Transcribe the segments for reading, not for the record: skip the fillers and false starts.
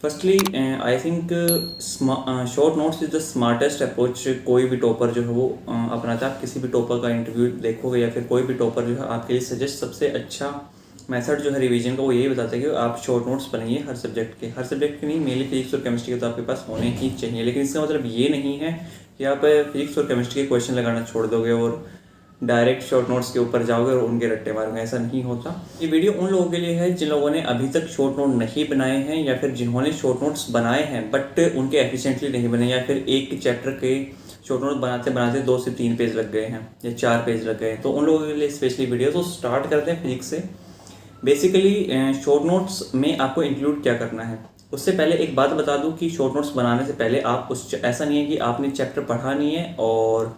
Firstly I think short notes is the smartest approach कोई भी topper जो है वो अपनाता है। आप किसी भी टॉपर का इंटरव्यू देखोगे या फिर कोई भी टॉपर जो है आपके लिए सजेस्ट सबसे अच्छा मेथड जो है रिवीजन का वो यही बताता है कि आप शॉर्ट नोट्स बनाइए हर सब्जेक्ट के नहीं, मेनली फिजिक्स और केमिस्ट्री के तो आपके पास होने ही चाहिए। लेकिन इसका मतलब ये नहीं है कि आप फिजिक्स और केमिस्ट्री के क्वेश्चन लगाना छोड़ दोगे और डायरेक्ट शॉर्ट नोट्स के ऊपर जाओगे और उनके रट्टे मारोगे, ऐसा नहीं होता। ये वीडियो उन लोगों के लिए है जिन लोगों ने अभी तक शॉर्ट नोट नहीं बनाए हैं या फिर जिन्होंने शॉर्ट नोट्स बनाए हैं बट उनके एफिशिएंटली नहीं बने, या फिर एक चैप्टर के शॉर्ट नोट बनाते बनाते 2 से 3 पेज लग गए हैं या 4 पेज लग गए हैं, तो उन लोगों के लिए स्पेशली वीडियो। तो स्टार्ट करते हैं फिजिक्स से। बेसिकली शॉर्ट नोट्स में आपको इंक्लूड क्या करना है, उससे पहले एक बात बता दूं कि शॉर्ट नोट्स बनाने से पहले आप ऐसा नहीं है कि आपने चैप्टर पढ़ा नहीं है और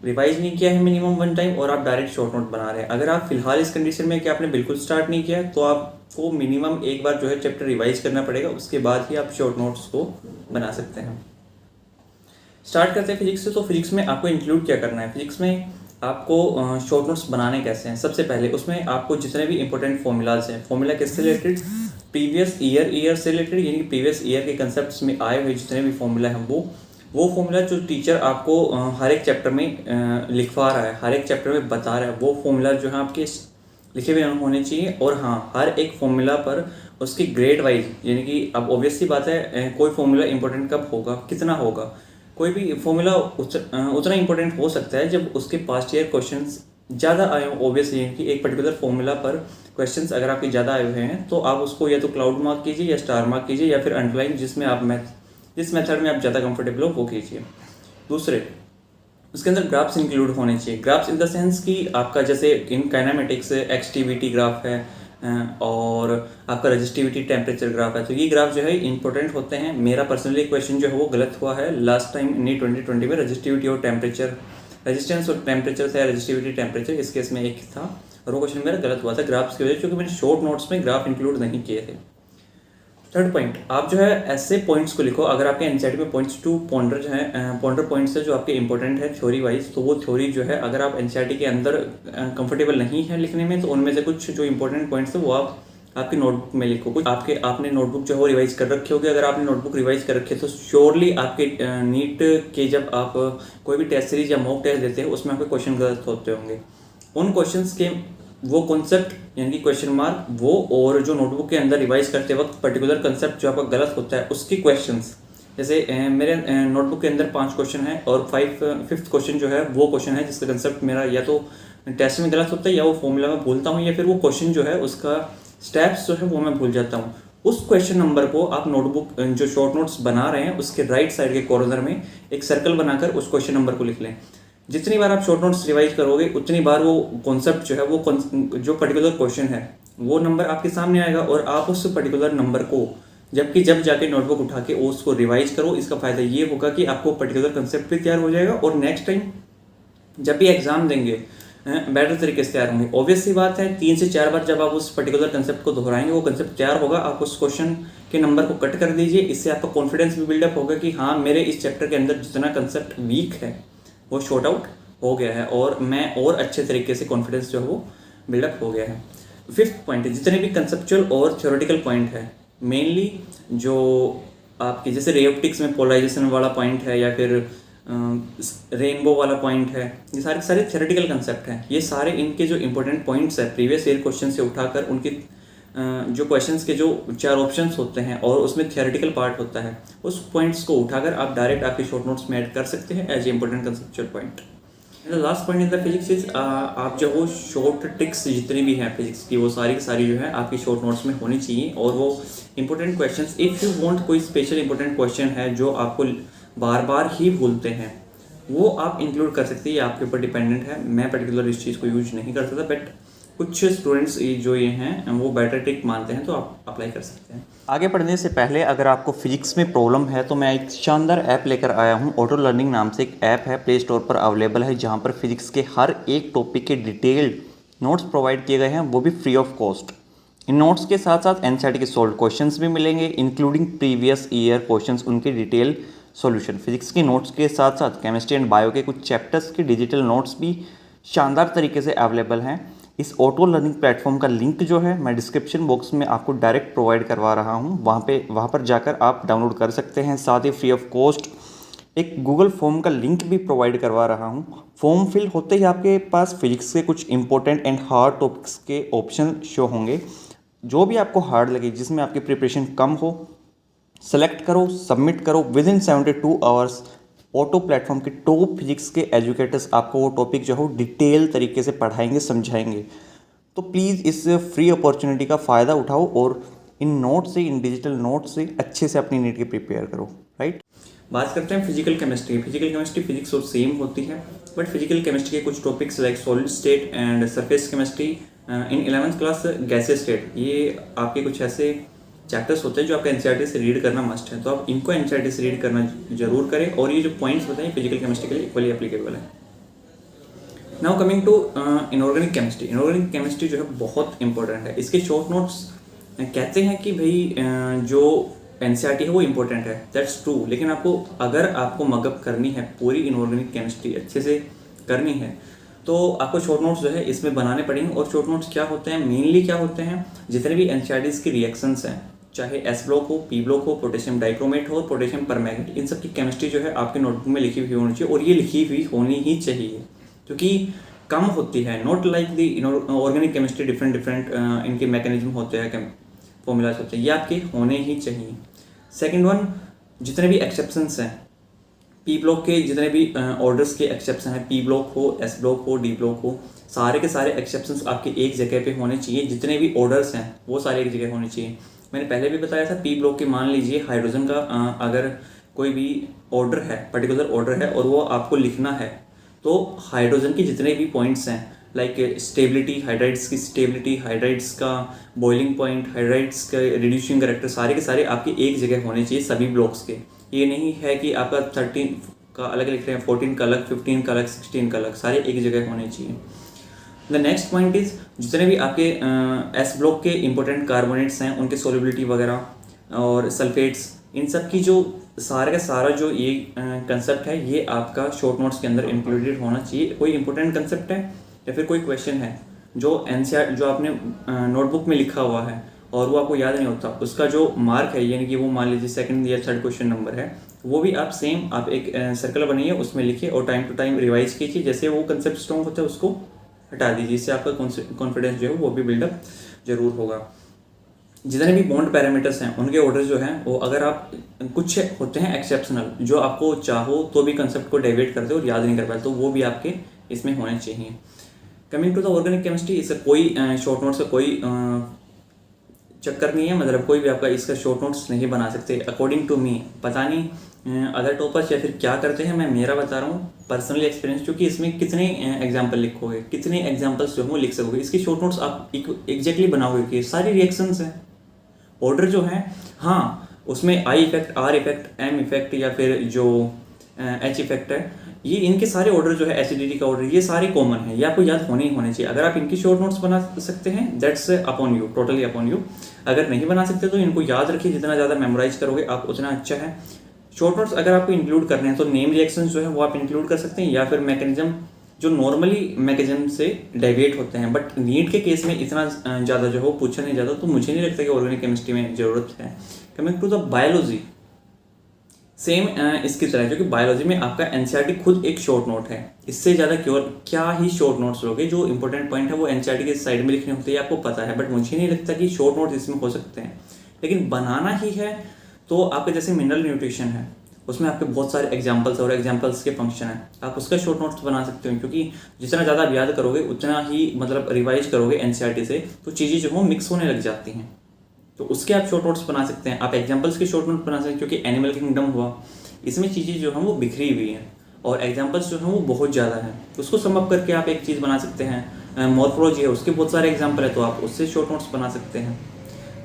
रिवाइज नहीं किया है मिनिमम 1 टाइम और आप डायरेक्ट शॉर्ट नोट बना रहे हैं। अगर आप फिलहाल इस कंडीशन में कि आपने बिल्कुल स्टार्ट नहीं किया है तो आपको मिनिमम एक बार जो है चैप्टर रिवाइज करना पड़ेगा, उसके बाद ही आप शॉर्ट नोट्स को बना सकते हैं। स्टार्ट करते हैं फिजिक्स से। तो फिजिक्स में आपको इंक्लूड क्या करना है, फिजिक्स में आपको शॉर्ट नोट्स बनाने कैसे हैं। सबसे पहले उसमें आपको जितने भी इंपॉर्टेंट फॉर्मूलाज हैं, फॉर्मूला किससे रिलेटेड, प्रीवियस ईयर से रिलेटेड, यानी कि प्रीवियस ईयर के कंसेप्ट में आए हुए जितने भी फॉर्मूला हैं वो फॉर्मूला जो टीचर आपको हर एक चैप्टर में लिखवा रहा है, हर एक चैप्टर में बता रहा है, वो फॉर्मूला जो है आपके लिखे हुए होने चाहिए। और हाँ, हर एक फॉर्मूला पर उसकी ग्रेड वाइज, यानी कि अब ऑब्वियस सी बात है कोई फॉर्मूला इंपॉर्टेंट कब होगा, कितना होगा। कोई भी फॉर्मूला उतना इंपॉर्टेंट हो सकता है जब उसके पास्ट ईयर क्वेश्चंस ज़्यादा आए हो। ऑब्वियसली कि एक पर्टिकुलर फॉर्मूला पर क्वेश्चंस अगर आपके ज़्यादा आए हुए हैं तो आप उसको या तो क्लाउड मार्क कीजिए या स्टार मार्क कीजिए या फिर अंडरलाइन, जिस मेथड में आप ज़्यादा कंफर्टेबल हो वो कीजिए। दूसरे, उसके अंदर ग्राफ्स इंक्लूड होने चाहिए। ग्राफ्स इन द सेंस कि आपका जैसे इन काइनेमेटिक्स एक्सटीवीटी ग्राफ है और आपका रजिस्टिविटी टेम्परेचर ग्राफ है, तो ये ग्राफ जो है इंपॉर्टेंट होते हैं। मेरा पर्सनली क्वेश्चन जो है वो गलत हुआ है लास्ट टाइम इन 2020 में, रजिस्टिविटी और टेम्परेचर, रेजिस्टेंस और टेम्परेचर से रजिस्टिविटी टेम्परेचर, इस केस में एक था और वो क्वेश्चन मेरा गलत हुआ था ग्राफ्स की वजह से, क्योंकि मैंने शॉर्ट नोट्स में ग्राफ इंक्लूड नहीं किए थे। थर्ड पॉइंट, आप जो है ऐसे पॉइंट्स को लिखो, अगर आपके एनसीईआरटी में पॉइंट्स टू पॉन्डर जो है पॉन्डर पॉइंट्स है जो आपके इंपॉर्टेंट है थ्योरी वाइज, तो वो थ्योरी जो है अगर आप एनसीईआरटी के अंदर कंफर्टेबल नहीं है लिखने में तो उनमें से कुछ जो इंपॉर्टेंट पॉइंट्स है वो आप आपकी नोटबुक में लिखो। कुछ आपने नोटबुक जो है वो रिवाइज कर रखी होगी। अगर आपने नोटबुक रिवाइज कर रखी है तो श्योरली आपके नीट के जब आप कोई भी टेस्ट सीरीज या मॉक टेस्ट देते हैं उसमें आपके क्वेश्चन गलत होते होंगे। उन क्वेश्चंस के वो कॉन्सेप्ट यानी कि क्वेश्चन मार्क वो, और जो नोटबुक के अंदर रिवाइज करते वक्त पर्टिकुलर कंसेप्ट जो आपका गलत होता है उसके क्वेश्चंस, जैसे मेरे नोटबुक के अंदर 5 क्वेश्चन है और फिफ्थ क्वेश्चन जो है वो क्वेश्चन है जिसका कंसेप्ट मेरा या तो टेस्ट में गलत होता है या वो फॉर्मूला में भूलता हूँ या फिर वो क्वेश्चन जो है उसका स्टेप्स जो है वो मैं भूल जाता हूँ। उस क्वेश्चन नंबर को आप नोटबुक जो शॉर्ट नोट्स बना रहे हैं उसके राइट साइड के कॉर्नर में एक सर्कल बनाकर उस क्वेश्चन नंबर को लिख लें। जितनी बार आप शॉर्ट नोट्स रिवाइज करोगे उतनी बार वो कॉन्सेप्ट जो है वो जो पर्टिकुलर क्वेश्चन है वो नंबर आपके सामने आएगा और आप उस पर्टिकुलर नंबर को जब जाके नोटबुक उठा के उसको रिवाइज करो, इसका फायदा ये होगा कि आपको पर्टिकुलर कंसेप्ट भी तैयार हो जाएगा और नेक्स्ट टाइम जब भी एग्जाम देंगे बेटर तरीके से तैयार होंगे। ऑब्वियस सी बात है 3 से 4 बार जब आप उस पर्टिकुलर कंसेप्ट को दोहराएंगे वो कंसेप्ट तैयार होगा। आप उस क्वेश्चन के नंबर को कट कर दीजिए, इससे आपका कॉन्फिडेंस भी बिल्डअप होगा कि हाँ मेरे इस चैप्टर के अंदर जितना कंसेप्ट वीक है वो शॉर्ट आउट हो गया है और मैं और अच्छे तरीके से कॉन्फिडेंस जो है वो बिल्डअप हो गया है। फिफ्थ पॉइंट है, जितने भी कंसेप्चुअल और थ्योरेटिकल पॉइंट है, मेनली जो आपके जैसे रे ऑप्टिक्स में पोलराइजेशन वाला पॉइंट है या फिर रेनबो वाला पॉइंट है, ये सारे थ्योरेटिकल कंसेप्ट हैं। ये सारे इनके जो इंपॉर्टेंट पॉइंट्स है प्रीवियस ईयर क्वेश्चन से उठाकर उनके जो क्वेश्चंस के जो 4 ऑप्शंस होते हैं और उसमें थियोरेटिकल पार्ट होता है, उस पॉइंट्स को उठाकर आप डायरेक्ट आपके शॉर्ट नोट्स में ऐड कर सकते हैं as a important conceptual point. Last point in the physics is आप जो वो शॉर्ट ट्रिक्स जितनी भी हैं फिजिक्स की वो सारी की सारी जो है आपकी शॉर्ट नोट्स में होनी चाहिए। और वो important questions, if you want कोई स्पेशल इंपॉर्टेंट क्वेश्चन है जो आपको बार बार ही भूलते हैं वो आप इंक्लूड कर सकते हैं, ये आपके ऊपर डिपेंडेंट है। मैं पर्टिकुलर इस चीज़ को यूज नहीं करता था बट कुछ स्टूडेंट्स जो ये हैं वो बेटर ट्रिक मानते हैं तो आप अप्लाई कर सकते हैं। आगे बढ़ने से पहले अगर आपको फिजिक्स में प्रॉब्लम है तो मैं एक शानदार ऐप लेकर आया हूँ। ऑटो लर्निंग नाम से एक ऐप है, प्ले स्टोर पर अवेलेबल है, जहाँ पर फिजिक्स के हर एक टॉपिक के डिटेल्ड नोट्स प्रोवाइड किए गए हैं, वो भी free of cost. In notes के साथ साथ एनसीईआरटी के सॉल्व क्वेश्चंस भी मिलेंगे इंक्लूडिंग प्रीवियस ईयर क्वेश्चंस, उनके डिटेल सॉल्यूशन। फिजिक्स के नोट्स के साथ साथ केमिस्ट्री एंड बायो के कुछ चैप्टर्स के डिजिटल नोट्स भी शानदार तरीके से अवेलेबल हैं। इस ऑटो लर्निंग प्लेटफॉर्म का लिंक जो है मैं डिस्क्रिप्शन बॉक्स में आपको डायरेक्ट प्रोवाइड करवा रहा हूँ, वहाँ पर जाकर आप डाउनलोड कर सकते हैं। साथ ही फ्री ऑफ कॉस्ट एक गूगल फॉर्म का लिंक भी प्रोवाइड करवा रहा हूँ। फॉर्म फिल होते ही आपके पास फिजिक्स के कुछ इंपॉर्टेंट एंड हार्ड टॉपिक्स के ऑप्शन शो होंगे। जो भी आपको हार्ड लगे, जिसमें आपकी प्रिपरेशन कम हो, सेलेक्ट करो, सबमिट करो। With in 72 hours auto platform के टॉप फिजिक्स के एजुकेटर्स आपको वो टॉपिक जो है डिटेल तरीके से पढ़ाएंगे, समझाएंगे। तो प्लीज़ इस फ्री अपॉर्चुनिटी का फ़ायदा उठाओ और इन नोट से, इन डिजिटल नोट से अच्छे से अपनी नीट की प्रिपेयर करो। राइट, बात करते हैं physical chemistry. Physical chemistry physics और सेम होती है, बट फिजिकल केमिस्ट्री के कुछ topics like solid state and surface chemistry in 11th class gases state, ये आपके कुछ ऐसे चैप्टर्स होते हैं जो आपका एनसीईआरटी से रीड करना मस्ट है। तो आप इनको एनसीईआरटी से रीड करना जरूर करें, और ये जो पॉइंट्स बताएं फिजिकल केमिस्ट्री के लिए इक्वली एप्लीकेबल है। Now coming to inorganic chemistry. Inorganic chemistry जो है बहुत इंपॉर्टेंट है। इसके शॉर्ट नोट्स कहते हैं कि भाई जो एनसीईआरटी है वो इम्पोर्टेंट है, दैट्स ट्रू। लेकिन अगर आपको मगअप करनी है, पूरी इनऑर्गेनिक केमिस्ट्री अच्छे से करनी है, तो आपको शॉर्ट नोट्स जो है इसमें बनाने पड़ेंगे। और शॉर्ट नोट्स क्या होते हैं, मेनली क्या होते हैं, जितने भी एनसीईआरटीज़ की रिएक्शंस हैं, चाहे एस ब्लॉक हो, पी ब्लॉक हो, पोटेशियम डाइक्रोमेट हो, पोटेशियम परमैंगनेट, इन सब की केमिस्ट्री जो है आपके नोटबुक में लिखी हुई होनी चाहिए। और ये लिखी हुई होनी ही चाहिए, क्योंकि कम होती है। Not like the organic chemistry, different इनके मैकेनिज्म होते हैं, फॉर्मूलाज होते हैं, ये आपके होने ही चाहिए। सेकेंड वन, जितने भी एक्सेप्शंस हैं पी ब्लॉक के, जितने भी ऑर्डर्स के एक्सेप्शन हैं, पी ब्लॉक हो, एस ब्लॉक हो, डी ब्लॉक हो, सारे के सारे एक्सेप्शंस आपके एक जगह पे होने चाहिए। जितने भी ऑर्डर्स हैं वो सारे एक जगह होने चाहिए। मैंने पहले भी बताया था, पी ब्लॉक के मान लीजिए हाइड्रोजन का अगर कोई भी ऑर्डर है, पर्टिकुलर ऑर्डर है, और वो आपको लिखना है, तो हाइड्रोजन के जितने भी पॉइंट्स हैं, लाइक स्टेबिलिटी, हाइड्राइड्स की स्टेबिलिटी, हाइड्राइड्स का बॉइलिंग पॉइंट, हाइड्राइड्स का रिड्यूसिंग कैरेक्टर, सारे के सारे आपके एक जगह होने चाहिए सभी ब्लॉक्स के। ये नहीं है कि आपका 13 का अलग लिख रहे हैं, 14 का अलग, 15 का अलग, 16 का अलग, सारे एक जगह होने चाहिए। द नेक्स्ट पॉइंट इज, जितने भी आपके एस ब्लॉक के इंपॉर्टेंट कार्बोनेट्स हैं, उनके सोलिबिलिटी वगैरह और सल्फेट्स, इन सब की जो सारा का सारा जो ये कंसेप्ट है, ये आपका शॉर्ट नोट्स के अंदर इंक्लूडेड होना चाहिए। कोई इंपॉर्टेंट कंसेप्ट है या फिर कोई क्वेश्चन है जो एनसीईआरटी जो आपने नोटबुक में लिखा हुआ है और वो आपको याद नहीं होता, उसका जो मार्क है, यानी कि वो मान लीजिए सेकंड या थर्ड क्वेश्चन नंबर है, वो भी आप सेम आप एक सर्कल बनाइए, उसमें लिखिए और टाइम टू टाइम रिवाइज कीजिए। जैसे वो कंसेप्ट स्ट्रॉन्ग होता है उसको हटा दीजिए, इससे आपका कॉन्फिडेंस जो है वो भी बिल्डअप जरूर होगा। जितने भी बॉन्ड पैरामीटर्स हैं उनके ऑर्डर जो हैं वो, अगर आप कुछ होते हैं एक्सेप्शनल, जो आपको चाहो तो भी कंसेप्ट को डेविएट करते हो और याद नहीं कर पाए, तो वो भी आपके इसमें होने चाहिए। Coming to the organic chemistry, इसका कोई शॉर्ट नोट से कोई चक्कर नहीं है, मतलब कोई भी आपका इसका शॉर्ट नोट्स नहीं बना सकते अकॉर्डिंग टू मी। पता नहीं अदर टॉपर्स या फिर क्या करते हैं, मैं मेरा बता रहा हूँ पर्सनली एक्सपीरियंस, क्योंकि इसमें कितने एग्जाम्पल लिखोगे, कितने एग्जाम्पल्स जो है वो लिख सकोगे। इसकी शॉर्ट नोट्स आप एग्जैक्टली बनाओगे कि सारी रिएक्शंस हैं, ऑर्डर जो है, हाँ उसमें I effect, R effect, M effect या फिर जो एच इफेक्ट है, ये इनके सारे ऑर्डर जो है, एसिडिटी का ऑर्डर, ये सारे कॉमन है, ये आपको याद होने ही होने चाहिए। अगर आप इनकी शॉर्ट नोट्स बना सकते हैं, that's upon you, totally upon you. अगर नहीं बना सकते तो इनको याद रखिए, जितना ज़्यादा मेमोराइज करोगे आप उतना अच्छा है। शॉर्ट नोट्स अगर आपको इंक्लूड करने हैं तो नेम रिएक्शन जो है वो आप इंक्लूड कर सकते हैं, या फिर मैकेनिज्म जो नॉर्मली मैकेनिज्म से डेविएट होते हैं, बट नीट के केस में इतना ज़्यादा जो है पूछा नहीं जाता, तो मुझे नहीं लगता कि ऑर्गेनिक केमिस्ट्री में ज़रूरत है। Coming to the biology, same इसकी तरह, क्योंकि बायोलॉजी में आपका एनसीईआरटी खुद एक शॉर्ट नोट है, इससे ज़्यादा क्या ही शॉर्ट नोट्स लोगे। जो इंपॉर्टेंट पॉइंट है वो एनसीईआरटी के साइड में लिखने होते हैं, आपको पता है, बट मुझे नहीं लगता कि शॉर्ट नोट्स इसमें हो सकते हैं। लेकिन बनाना ही है तो आपके जैसे मिनरल न्यूट्रिशन है, उसमें आपके बहुत सारे एग्जाम्पल्स और एग्जाम्पल्स के फंक्शन है, आप उसका शॉर्ट नोट्स बना सकते हो, क्योंकि जितना ज़्यादा आप याद करोगे उतना ही मतलब रिवाइज करोगे एनसीईआरटी से, तो चीज़ें जो हो मिक्स होने लग जाती हैं, तो उसके आप शॉर्ट नोट्स बना सकते हैं। आप एग्जाम्पल्स के शॉर्ट नोट बना सकते हैं, क्योंकि एनिमल किंगडम हुआ, इसमें चीज़ें जो हैं वो बिखरी हुई हैं और एग्जाम्पल्स जो हैं वो बहुत ज़्यादा हैं, उसको सम अप करके आप एक चीज़ बना सकते हैं। मॉर्फोलॉजी है, उसके बहुत सारे एग्जाम्पल है, तो आप उससे शॉर्ट नोट्स बना सकते हैं।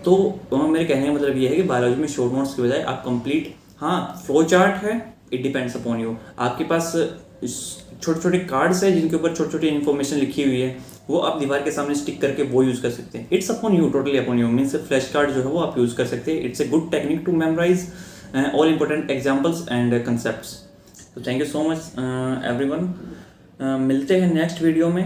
तो मेरे कहने का मतलब ये है कि बायोलॉजी में शॉर्ट नोट्स की बजाय आप कंप्लीट, हाँ फ्लो चार्ट है, इट डिपेंड्स अपॉन यू, आपके पास छोटे छोटे कार्ड्स है जिनके ऊपर छोटी छोटी इन्फॉर्मेशन लिखी हुई है, वो आप दीवार के सामने स्टिक करके वो यूज़ कर सकते हैं। It's upon you, totally upon you. Means flash card जो है वो आप यूज़ कर सकते हैं। It's a good technique to memorise all important examples and concepts. So thank you so much everyone. मिलते हैं नेक्स्ट वीडियो में।